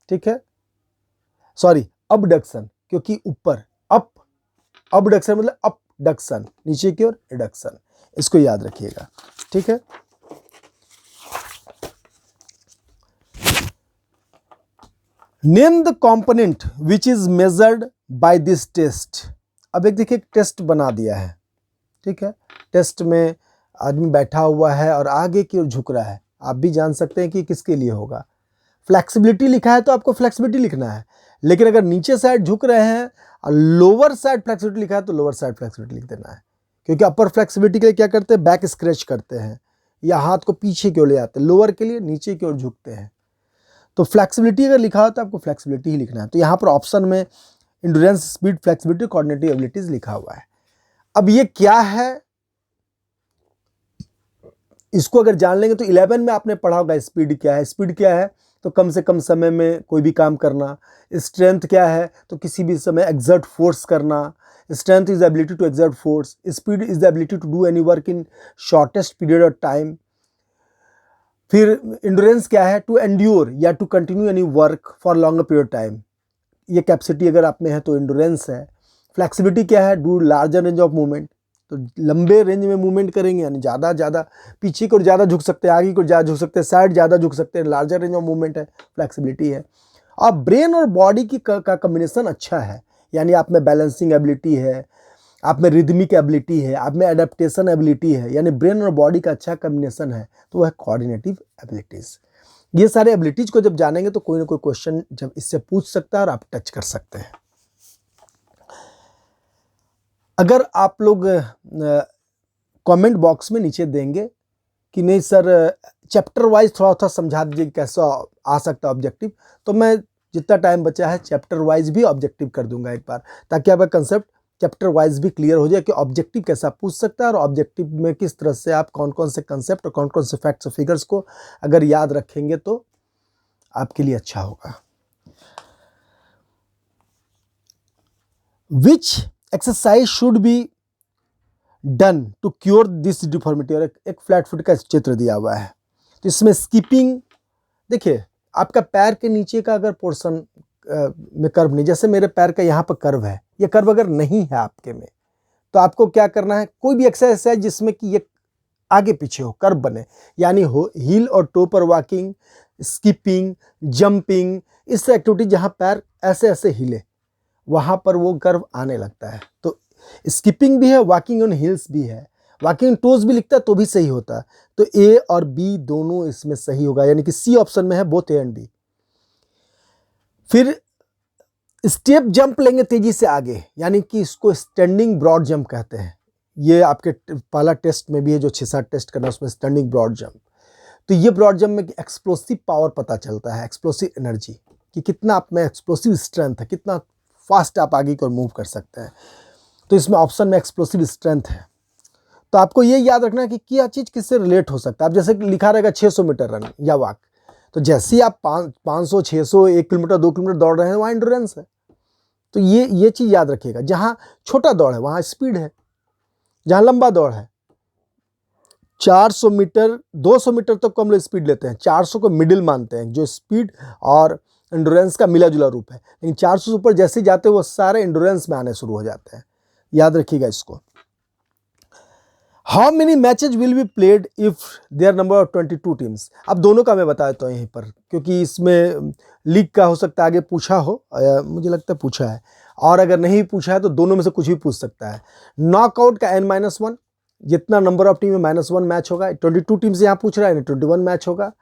ठीक है, सॉरी अबडक्शन, क्योंकि ऊपर अप, अबडक्शन मतलब अपडक्शन, नीचे की ओर एडक्शन, इसको याद रखिएगा, ठीक है। Name the component which is measured by this test. अब एक देखिए टेस्ट बना दिया है, ठीक है, टेस्ट में आदमी बैठा हुआ है और आगे की ओर झुक रहा है, आप भी जान सकते हैं कि किसके लिए होगा। फ्लेक्सिबिलिटी लिखा है तो आपको फ्लेक्सिबिलिटी लिखना है, लेकिन अगर नीचे साइड झुक रहे हैं और लोअर साइड फ्लेक्सिबिलिटी लिखा है तो लोअर साइड फ्लेक्सिबिलिटी लिख देना है, क्योंकि अपर फ्लेक्सिबिलिटी के लिए क्या करते हैं, बैक स्क्रैच करते हैं या हाथ को पीछे की ओर ले जाते हैं, लोअर के लिए नीचे की ओर झुकते हैं। तो फ्लेक्सिबिलिटी अगर लिखा हो तो आपको फ्लेक्सिबिलिटी ही लिखना है। तो यहाँ पर ऑप्शन में endurance, speed, flexibility, coordinative abilities लिखा हुआ है। अब ये क्या है, इसको अगर जान लेंगे तो 11 में आपने पढ़ा होगा स्पीड क्या है। स्पीड क्या है, तो कम से कम समय में कोई भी काम करना। स्ट्रेंथ क्या है, तो किसी भी समय एक्सर्ट फोर्स करना। Strength is the ability to exert force, speed is the ability to do any work in shortest period of time. फिर इंड्योरेंस क्या है, टू एंड्योर या to continue any work for longer period time, ये कैपेसिटी अगर आप में है तो इंड्योरेंस है। फ्लेक्सिबिलिटी क्या है, do larger range of movement, तो लंबे रेंज में मूवमेंट करेंगे, यानी ज़्यादा पीछे को ज़्यादा झुक सकते हैं, आगे को ज़्यादा झुक सकते हैं, साइड ज़्यादा झुक सकते हैं, लार्जर रेंज ऑफ मूवमेंट है, फ्लेक्सिबिलिटी है। और ब्रेन और बॉडी की का कम्बिनेशन अच्छा है, यानी आप में बैलेंसिंग एबिलिटी है, आप में रिदमिक एबिलिटी है, आप में एडेप्टेशन एबिलिटी है, यानी ब्रेन और बॉडी का अच्छा कम्बिनेशन है, तो वह कोऑर्डिनेटिव एबिलिटीज़। ये सारे एबिलिटीज को जब जानेंगे तो कोई ना कोई क्वेश्चन जब इससे पूछ सकता है और आप टच कर सकते हैं। अगर आप लोग कमेंट बॉक्स में नीचे देंगे कि नहीं सर चैप्टर वाइज थोड़ा थोड़ा समझा दीजिए कैसा आ सकता है ऑब्जेक्टिव, तो मैं जितना टाइम बचा है चैप्टर वाइज भी ऑब्जेक्टिव कर दूंगा एक बार, ताकि आपका कंसेप्ट चैप्टर वाइज भी क्लियर हो जाए कि ऑब्जेक्टिव कैसा पूछ सकता है और ऑब्जेक्टिव में किस तरह से आप कौन कौन से कंसेप्ट और कौन कौन से फैक्ट्स और फिगर्स को अगर याद रखेंगे तो आपके लिए अच्छा होगा। Which exercise should be done to cure this deformity, और एक फ्लैट फुट का चित्र दिया हुआ है। तो इसमें स्कीपिंग, देखिए आपका पैर के नीचे का अगर पोर्शन में कर्व नहीं, जैसे मेरे पैर का यहाँ पर कर्व है, ये कर्व अगर नहीं है आपके में, तो आपको क्या करना है, कोई भी एक्सरसाइज जिसमें कि ये आगे पीछे हो, कर्व बने, यानी हो हील और टो पर वॉकिंग, स्कीपिंग, जंपिंग, इस एक्टिविटी जहाँ पैर ऐसे ऐसे हिले वहाँ पर वो कर्व आने लगता है। तो स्किपिंग भी है, वॉकिंग ऑन हील्स भी है, वॉकिंग टोज भी लिखता है तो भी सही होता है। तो ए और बी दोनों इसमें सही होगा, यानी कि सी ऑप्शन में है बोथ ए एंड बी। फिर स्टेप जंप लेंगे तेजी से आगे, यानी कि इसको स्टैंडिंग ब्रॉड जंप कहते हैं। ये आपके पहला टेस्ट में भी है जो 6-7 टेस्ट करना, उसमें स्टैंडिंग ब्रॉड जंप। तो ये ब्रॉड जंप में एक्सप्लोसिव पावर पता चलता है, एक्सप्लोसिव एनर्जी, कि कितना आप में एक्सप्लोसिव स्ट्रेंथ है, कितना फास्ट आप आगे की ओर मूव कर सकते हैं। तो इसमें ऑप्शन में एक्सप्लोसिव स्ट्रेंथ है। तो आपको ये याद रखना है कि क्या चीज़ किससे रिलेट हो सकता है। अब जैसे लिखा रहेगा 600 मीटर रन या वॉक, तो जैसे ही आप 500, 600, 1 किलोमीटर, 2 किलोमीटर दौड़ रहे हैं वहाँ एंड्योरेंस है। तो ये चीज़ याद रखिएगा, जहाँ छोटा दौड़ है वहाँ स्पीड है, जहाँ लंबा दौड़ है 400 मीटर, 200 मीटर तक को हम लोग स्पीड लेते हैं, 400 को मिडिल मानते हैं, जो स्पीड और एंड्योरेंस का मिला जुला रूप है। लेकिन 400 से ऊपर जैसे ही जाते हैं वो सारे एंड्योरेंस में आने शुरू हो जाते हैं, याद रखिएगा इसको। How many matches will be played if there number of 22 teams. अब दोनों का मैं बता देता हूँ यहीं पर, क्योंकि इसमें लीग का हो सकता है आगे पूछा हो, मुझे लगता है पूछा है, और अगर नहीं पूछा है तो दोनों में से कुछ भी पूछ सकता है। नॉकआउट का n-1, जितना नंबर ऑफ टीम में -1 मैच होगा, 22 टीम से यहाँ पूछ रहा है 21 मैच होगा।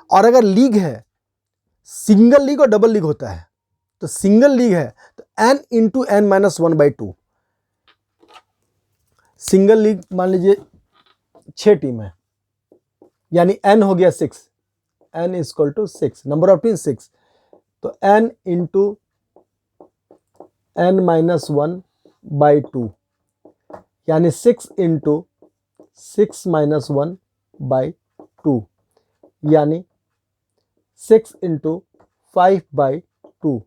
और अगर लीग है, सिंगल लीग और डबल लीग होता है, तो सिंगल लीग है तो n into n-1/2, single league मान लीजिए 6 टीम है, यानी n हो गया 6, n equal to 6, number of team 6, तो n into n minus 1 by 2, यानी 6 इंटू 6 माइनस 1 बाई 2, यानी 6 इंटू 5 बाई 2,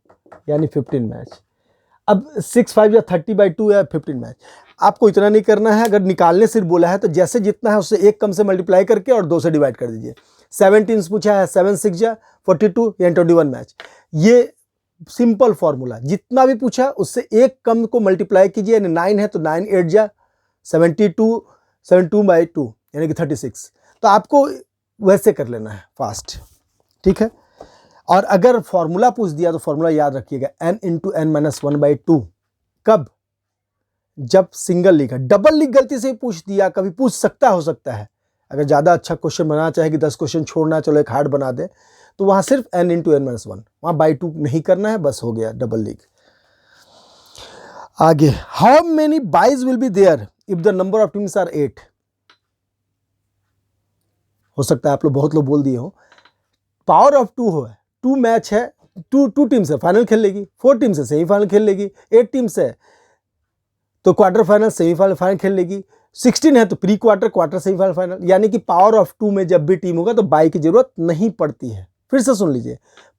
यानी 15 मैच। अब 6 5 या 30 बाई 2 या 15 मैच। आपको इतना नहीं करना है, अगर निकालने सिर्फ बोला है तो जैसे जितना है उससे एक कम से मल्टीप्लाई करके और 2 से डिवाइड कर दीजिए। 7 टीम्स पूछा है, 7 6 या 42 या 21 मैच। ये सिंपल फॉर्मूला, जितना भी पूछा उससे एक कम को मल्टीप्लाई कीजिए, यानी 9 है तो 9 8 या 72 बाई 2 यानी कि 36। तो आपको वैसे कर लेना है फास्ट, ठीक है। और अगर फॉर्मूला पूछ दिया तो फॉर्मूला याद रखिएगा, n into n minus 1 by 2। कब? जब सिंगल लिख है। डबल लिख गलती से पूछ दिया, कभी पूछ सकता हो सकता है। अगर ज़्यादा अच्छा क्वेश्चन बनाना चाहे कि 10 क्वेश्चन छोड़ना, चलो एक हार्ड बना दे, तो वहाँ सिर्फ n इंटू n माइनस 1, वहाँ बाई 2 नहीं करना है, बस हो गया डबल लिख। आगे, how many byes will be there if the number of teams are 8। हो सकता है आप लोग बहुत लोग बोल दिए हो, पावर ऑफ 2 हो, 2 मैच है, 2 टीम्स है फाइनल खेल लेगी, 4 टीम्स है सेमीफाइनल खेल लेगी, 8 टीम्स है तो क्वार्टर फाइनल सेमीफाइनल फाइनल खेल लेगी, 16 है तो pre quarter quarter semifinal final. यानी कि पावर ऑफ 2 में जब भी टीम होगा तो बाई की जरूरत नहीं पड़ती है। फिर से सुन लीजिए,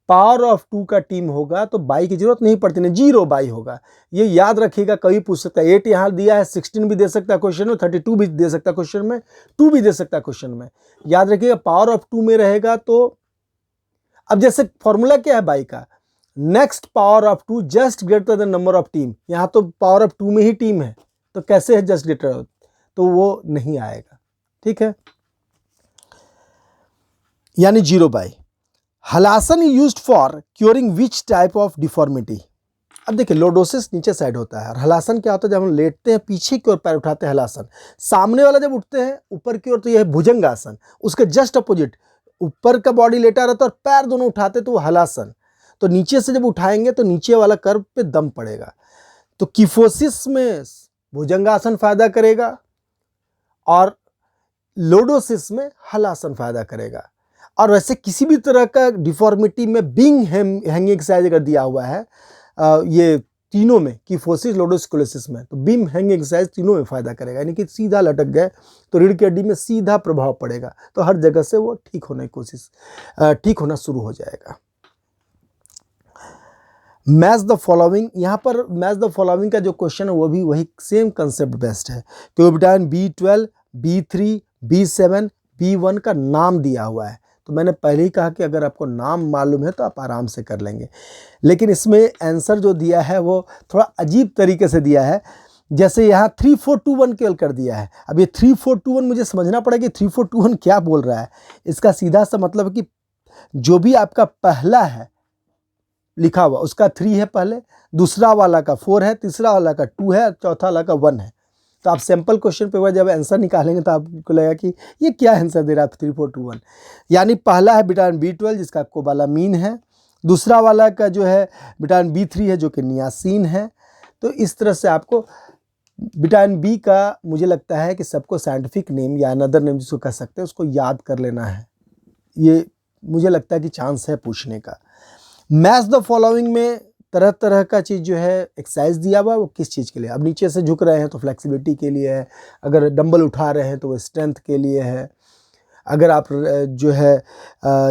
पावर ऑफ 2 का टीम होगा तो बाई की जरूरत नहीं पड़ती, नहीं, 0 बाई होगा। ये याद रखिएगा, कभी पूछ सकता है। 8 यहाँ दिया है, 16 भी दे सकता है क्वेश्चन में, 32 भी दे सकता है क्वेश्चन में, 2 भी दे सकता है क्वेश्चन में। याद रखिएगा पावर ऑफ 2 में रहेगा तो अब जैसे फॉर्मूला क्या है बाई का, next power of 2 just greater than number of team. यहां तो पावर ऑफ 2 में ही टीम है, तो कैसे है जस्ट ग्रेटर, तो वो नहीं आएगा, ठीक है, यानी 0 by. Halasana used for curing which type of deformity. अब देखिए, लोडोसिस नीचे साइड होता है और हलासन क्या होता है, जब हम लेटते हैं पीछे की ओर पैर उठाते हैं हलासन, सामने वाला जब उठते हैं ऊपर की ओर तो यह है भुजंगासन, उसके जस्ट अपोजिट ऊपर का बॉडी लेटा रहता है और पैर दोनों उठाते तो वो हलासन। तो नीचे से जब उठाएंगे तो नीचे वाला कर्व पे दम पड़ेगा। तो किफोसिस में भुजंगासन फायदा करेगा और लोडोसिस में हलासन फायदा करेगा। और वैसे किसी भी तरह का डिफॉर्मिटी में बिंग हैंगिंग एक्सरसाइज अगर दिया हुआ है, ये तीनों में, किफोसिस लोडोसिस कोलेसिस में, तो बीम हैंगिंग एक्सरसाइज तीनों में फायदा करेगा। यानी कि सीधा लटक गए तो रीढ़ की हड्डी में सीधा प्रभाव पड़ेगा, तो हर जगह से वो ठीक होने की कोशिश, ठीक होना शुरू हो जाएगा। मैच द फॉलोइंग, यहाँ पर मैच द फॉलोइंग का जो क्वेश्चन है वो भी वही सेम कंसेप्ट बेस्ड है कि vitamin B12, B3, B7, B1 का नाम दिया हुआ है। तो मैंने पहले ही कहा कि अगर आपको नाम मालूम है तो आप आराम से कर लेंगे, लेकिन इसमें आंसर जो दिया है वो थोड़ा अजीब तरीके से दिया है। जैसे यहाँ 3 4 2 1 केवल कर दिया है। अब ये 3 4 2 1 मुझे समझना पड़ेगा कि 3 4 2 1 क्या बोल रहा है। इसका सीधा सा मतलब है कि जो भी आपका पहला है लिखा हुआ उसका 3 है पहले, दूसरा वाला का 4 है, तीसरा वाला का 2 है, चौथा वाला का 1 है। तो आप सैंपल क्वेश्चन पेपर जब आंसर निकालेंगे तो आपको लगेगा कि ये क्या आंसर दे रहा है 3 4 2 1। यानी पहला है विटामिन B12 जिसका कोबालामीन है, दूसरा वाला का जो है विटामिन B3 है जो कि नियासिन है। तो इस तरह से आपको विटामिन बी का मुझे लगता है कि सबको साइंटिफिक नेम या अनदर नेम जिसको कह सकते हैं उसको याद कर लेना है। ये मुझे लगता है कि चांस है पूछने का। मैच द फॉलोइंग में तरह तरह का चीज़ जो है एक्सरसाइज दिया हुआ, वो किस चीज़ के लिए, अब नीचे से झुक रहे हैं तो फ्लेक्सिबिलिटी के लिए है, अगर डंबल उठा रहे हैं तो वो स्ट्रेंथ के लिए है, अगर आप जो है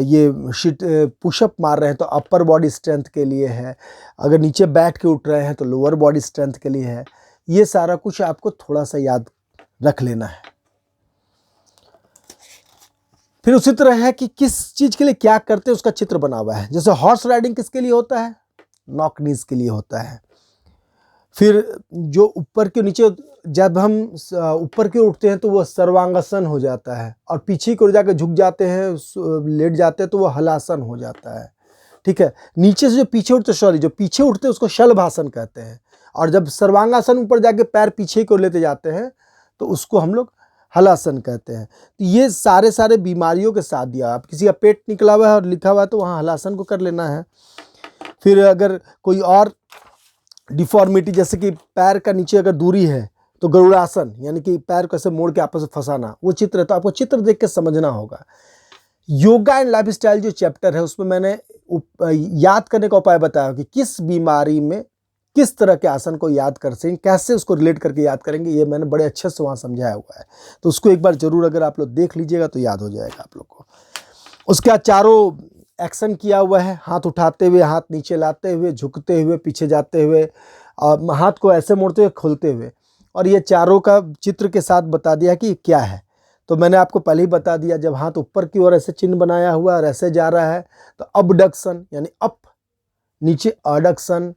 ये शीट पुशअप मार रहे हैं तो अपर बॉडी स्ट्रेंथ के लिए है, अगर नीचे बैठ के उठ रहे हैं तो लोअर बॉडी स्ट्रेंथ के लिए है। ये सारा कुछ आपको थोड़ा सा याद रख लेना है। फिर उसी तरह है कि किस चीज़ के लिए क्या करते हैं उसका चित्र बना हुआ है। जैसे हॉर्स राइडिंग किसके लिए होता है, नॉक नीज के लिए होता है। फिर जो ऊपर के नीचे, जब हम ऊपर की ओर उठते हैं तो वो सर्वांगासन हो जाता है, और पीछे की ओर जाकर झुक जाते हैं, लेट जाते हैं तो वो हलासन हो जाता है। ठीक है, नीचे से जो पीछे उठते, जो पीछे उठते हैं उसको शलभासन कहते हैं, और जब सर्वांगासन ऊपर जाके पैर पीछे की ओर लेते जाते हैं तो उसको हम लोग हलासन कहते हैं। तो ये सारे बीमारियों के साथ दिया। आप किसी का पेट निकला हुआ है और लिखा हुआ है तो वहाँ हलासन को कर लेना है। फिर अगर कोई और डिफॉर्मिटी, जैसे कि पैर का नीचे अगर दूरी है तो गरुड़ासन, यानी कि पैर को ऐसे मोड़ के आपस में फंसाना, वो चित्र है तो आपको चित्र देख के समझना होगा। योगा एंड लाइफस्टाइल जो चैप्टर है उसमें मैंने याद करने का उपाय बताया कि किस बीमारी में किस तरह के आसन को याद कर सकें, कैसे उसको रिलेट करके याद करेंगे, ये मैंने बड़े अच्छे से वहाँ समझाया हुआ है। तो उसको एक बार जरूर अगर आप लोग देख लीजिएगा तो याद हो जाएगा आप लोग को। उसके बाद चारों एक्शन किया हुआ है, हाथ उठाते हुए, हाथ नीचे लाते हुए, झुकते हुए, पीछे जाते हुए, और हाथ को ऐसे मोड़ते हुए, खोलते हुए, और ये चारों का चित्र के साथ बता दिया कि क्या है। तो मैंने आपको पहले ही बता दिया, जब हाथ ऊपर की ओर ऐसे चिन्ह बनाया हुआ है और ऐसे जा रहा है तो अबडक्शन यानी अप, नीचे अडक्शन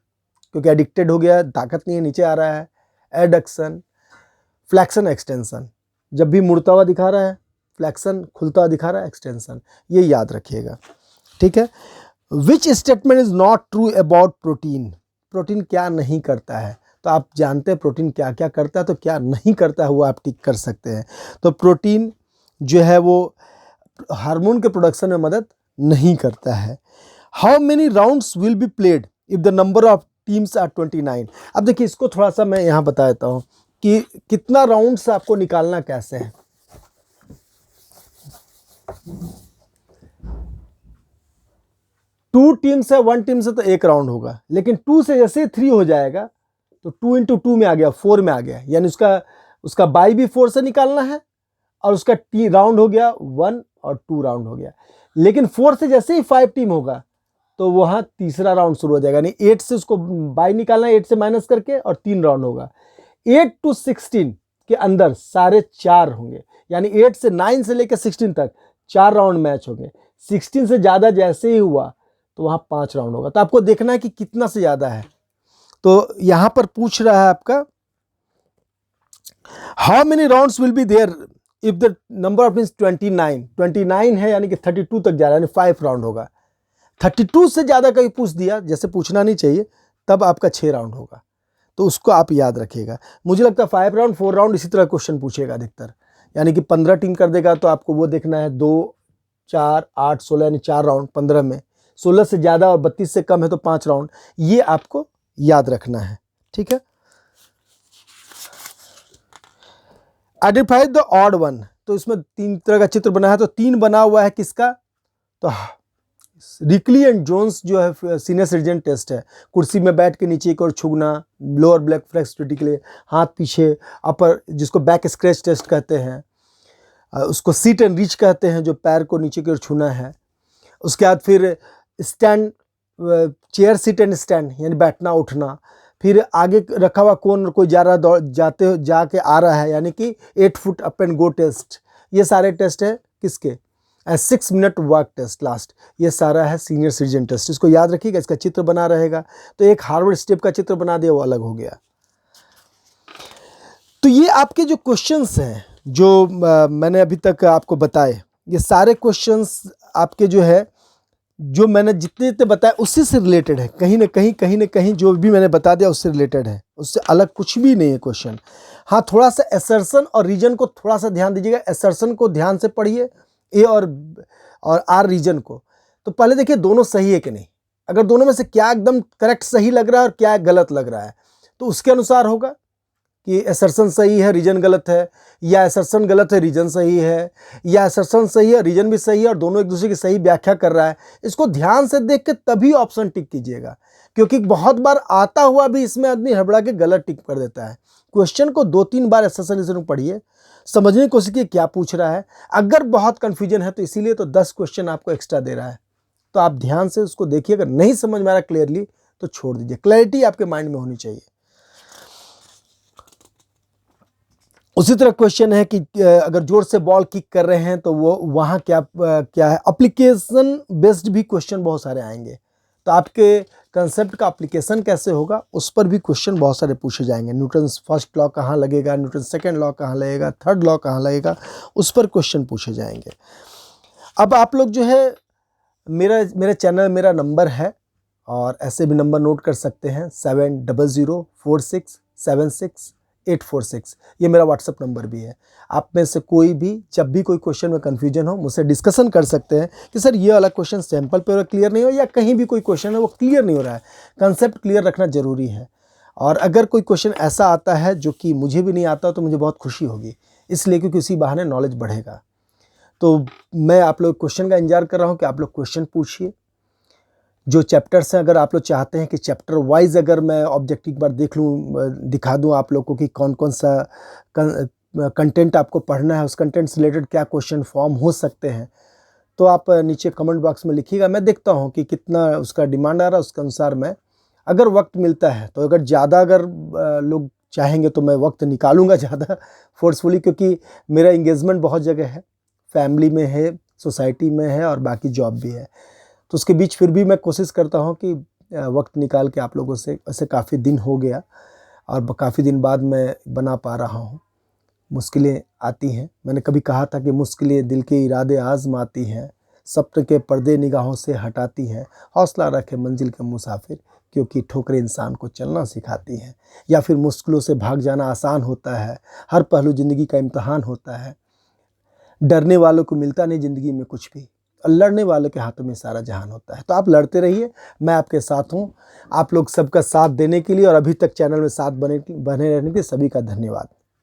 क्योंकि एडिक्टेड हो गया है, ताकत नहीं है, नीचे आ रहा है, एडक्शन, फ्लैक्शन, एक्सटेंशन, जब भी मुड़ता हुआ दिखा रहा है फ्लैक्शन, खुलता हुआ दिखा रहा है एक्सटेंशन, ये याद रखिएगा, ठीक है। Which statement is not true about protein, protein क्या नहीं करता है, तो आप जानते हैं प्रोटीन क्या क्या करता है, तो क्या नहीं करता है वो आप टिक कर सकते हैं। तो प्रोटीन जो है वो हार्मोन के प्रोडक्शन में मदद नहीं करता है। How many rounds will be played if the number of teams are 29। अब देखिए इसको थोड़ा सा मैं यहाँ बता देता हूँ कि कितना राउंड्स आपको निकालना कैसे है। टू टीम से, वन टीम से तो एक राउंड होगा, लेकिन टू से जैसे 3 हो जाएगा तो 2 इंटू 2 में आ गया, 4 में आ गया, यानी उसका बाई भी 4 से निकालना है और उसका राउंड हो गया 1 और 2 राउंड हो गया। लेकिन 4 से जैसे ही 5 टीम होगा तो वहाँ तीसरा राउंड शुरू हो जाएगा, यानी 8 से उसको बाई निकालना है, 8 से माइनस करके, और 3 राउंड होगा। 8 to 16 के अंदर सारे 4 होंगे, यानी 8 से 9 से लेकर 16 तक 4 राउंड मैच होंगे। 16 से ज़्यादा जैसे ही हुआ तो वहाँ 5 राउंड होगा। तो आपको देखना है कि कितना से ज़्यादा है। तो यहाँ पर पूछ रहा है आपका how many rounds will be there if the number of means 29 है, यानी कि 32 तक जा रहा है, यानी 5 राउंड होगा। 32 से ज़्यादा कहीं पूछ दिया, जैसे पूछना नहीं चाहिए, तब आपका 6 राउंड होगा। तो उसको आप याद रखिएगा। मुझे लगता है 5 राउंड 4 राउंड इसी तरह क्वेश्चन पूछेगा अधिकतर, यानी कि 15 टीम कर देगा तो आपको वो देखना है 2, 4, 8, 16, यानी 4 राउंड 15 में। 16 से ज़्यादा और 32 से कम है तो 5 राउंड, ये आपको याद रखना है, ठीक है। आइडेंटिफाई द ऑड वन, तो इसमें 3 तरह का चित्र बना है, तो 3 बना हुआ है किसका, तो रिकली एंड जोन्स जो है सीनियर सिटीजन टेस्ट है। कुर्सी में बैठ के नीचे की ओर छूना, लोअर ब्लैक फ्लेक्सिबिलिटी के लिए, हाथ पीछे, अपर जिसको बैक स्क्रैच टेस्ट कहते हैं, उसको सीट एंड रीच कहते हैं, जो पैर को नीचे की ओर छूना है। उसके बाद फिर stand, chair seat and stand, यानी बैठना उठना। फिर आगे रखा हुआ कौन कोई जा रहा जाके आ रहा है, यानी कि 8 foot up and go test. ये सारे टेस्ट है किसके, 6 मिनट वॉक टेस्ट लास्ट, ये सारा है सीनियर सिटीजन टेस्ट। इसको याद रखिएगा, इसका चित्र बना रहेगा। तो एक हार्वर्ड स्टेप का चित्र बना दिया, वो अलग हो गया। तो ये आपके जो क्वेश्चंस हैं जो मैंने अभी तक आपको बताए, ये सारे क्वेश्चंस आपके जो है, जो मैंने जितने बताए उससे से रिलेटेड है, कहीं ना कहीं जो भी मैंने बता दिया उससे रिलेटेड है, उससे अलग कुछ भी नहीं है क्वेश्चन। हाँ, थोड़ा सा असर्शन और रीजन को थोड़ा सा ध्यान दीजिएगा। असर्शन को ध्यान से पढ़िए, ए और आर रीजन को। तो पहले देखिए दोनों सही है कि नहीं, अगर दोनों में से क्या एकदम करेक्ट सही लग रहा है और क्या गलत लग रहा है, तो उसके अनुसार होगा कि असर्शन सही है रीजन गलत है, या असर्शन गलत है रीजन सही है, या असर्शन सही है रीजन भी सही है और दोनों एक दूसरे की सही व्याख्या कर रहा है। इसको ध्यान से देख के तभी ऑप्शन टिक कीजिएगा, क्योंकि बहुत बार आता हुआ भी इसमें आदमी हड़बड़ा के गलत टिक कर देता है। क्वेश्चन को 2-3 बार असर्शन पढ़िए, समझने की कोशिश कीजिए क्या पूछ रहा है। अगर बहुत कन्फ्यूजन है तो इसीलिए तो 10 क्वेश्चन आपको एक्स्ट्रा दे रहा है, तो आप ध्यान से उसको देखिए। अगर नहीं समझ में आ रहा क्लियरली तो छोड़ दीजिए, क्लैरिटी आपके माइंड में होनी चाहिए। उसी तरह क्वेश्चन है कि अगर जोर से बॉल किक कर रहे हैं तो वो वहाँ क्या है। एप्लीकेशन बेस्ड भी क्वेश्चन बहुत सारे आएंगे, तो आपके कंसेप्ट का एप्लीकेशन कैसे होगा उस पर भी क्वेश्चन बहुत सारे पूछे जाएंगे। न्यूटन फर्स्ट लॉ कहाँ लगेगा, न्यूटन सेकंड लॉ कहाँ लगेगा, थर्ड लॉ कहाँ लगेगा, उस पर क्वेश्चन पूछे जाएंगे। अब आप लोग जो है मेरा चैनल, मेरा नंबर है, और ऐसे भी नंबर नोट कर सकते हैं 7004676846, ये मेरा व्हाट्सअप नंबर भी है। आप में से कोई भी जब भी कोई क्वेश्चन में कन्फ्यूजन हो मुझसे डिस्कशन कर सकते हैं कि सर ये वाला क्वेश्चन सैम्पल पे क्लियर नहीं हो, या कहीं भी कोई क्वेश्चन है वो क्लियर नहीं हो रहा है। कंसेप्ट क्लियर रखना ज़रूरी है, और अगर कोई क्वेश्चन ऐसा आता है जो कि मुझे भी नहीं आता तो मुझे बहुत खुशी होगी, इसलिए क्योंकि उसी बहाने नॉलेज बढ़ेगा। तो मैं आप लोग क्वेश्चन का इंतजार कर रहा हूँ कि आप लोग क्वेश्चन पूछिए। जो चैप्टर्स हैं, अगर आप लोग चाहते हैं कि चैप्टर वाइज अगर मैं ऑब्जेक्टिव बार देख लूँ, दिखा दूँ आप लोग को कि कौन कौन सा कंटेंट आपको पढ़ना है, उस कंटेंट से रिलेटेड क्या क्वेश्चन फॉर्म हो सकते हैं, तो आप नीचे कमेंट बॉक्स में लिखिएगा। मैं देखता हूँ कि कितना उसका डिमांड आ रहा है, उसके अनुसार मैं अगर वक्त मिलता है तो अगर ज़्यादा अगर लोग चाहेंगे तो मैं वक्त निकालूंगा ज़्यादा फोर्सफुली, क्योंकि मेरा इंगेजमेंट बहुत जगह है, फैमिली में है, सोसाइटी में है और बाकी जॉब भी है। तो उसके बीच फिर भी मैं कोशिश करता हूँ कि वक्त निकाल के आप लोगों से, ऐसे काफ़ी दिन हो गया और काफ़ी दिन बाद मैं बना पा रहा हूँ। मुश्किलें आती हैं, मैंने कभी कहा था कि मुश्किलें दिल के इरादे आजमाती हैं, सब्र के पर्दे निगाहों से हटाती हैं, हौसला रखे मंजिल के मुसाफिर, क्योंकि ठोकरें इंसान को चलना सिखाती हैं। या फिर मुश्किलों से भाग जाना आसान होता है, हर पहलू ज़िंदगी का इम्तहान होता है। डरने वालों को मिलता नहीं ज़िंदगी में कुछ भी, और लड़ने वालों के हाथों में सारा जहान होता है। तो आप लड़ते रहिए, मैं आपके साथ हूँ। आप लोग सबका साथ देने के लिए और अभी तक चैनल में साथ बने रहने के लिए सभी का धन्यवाद।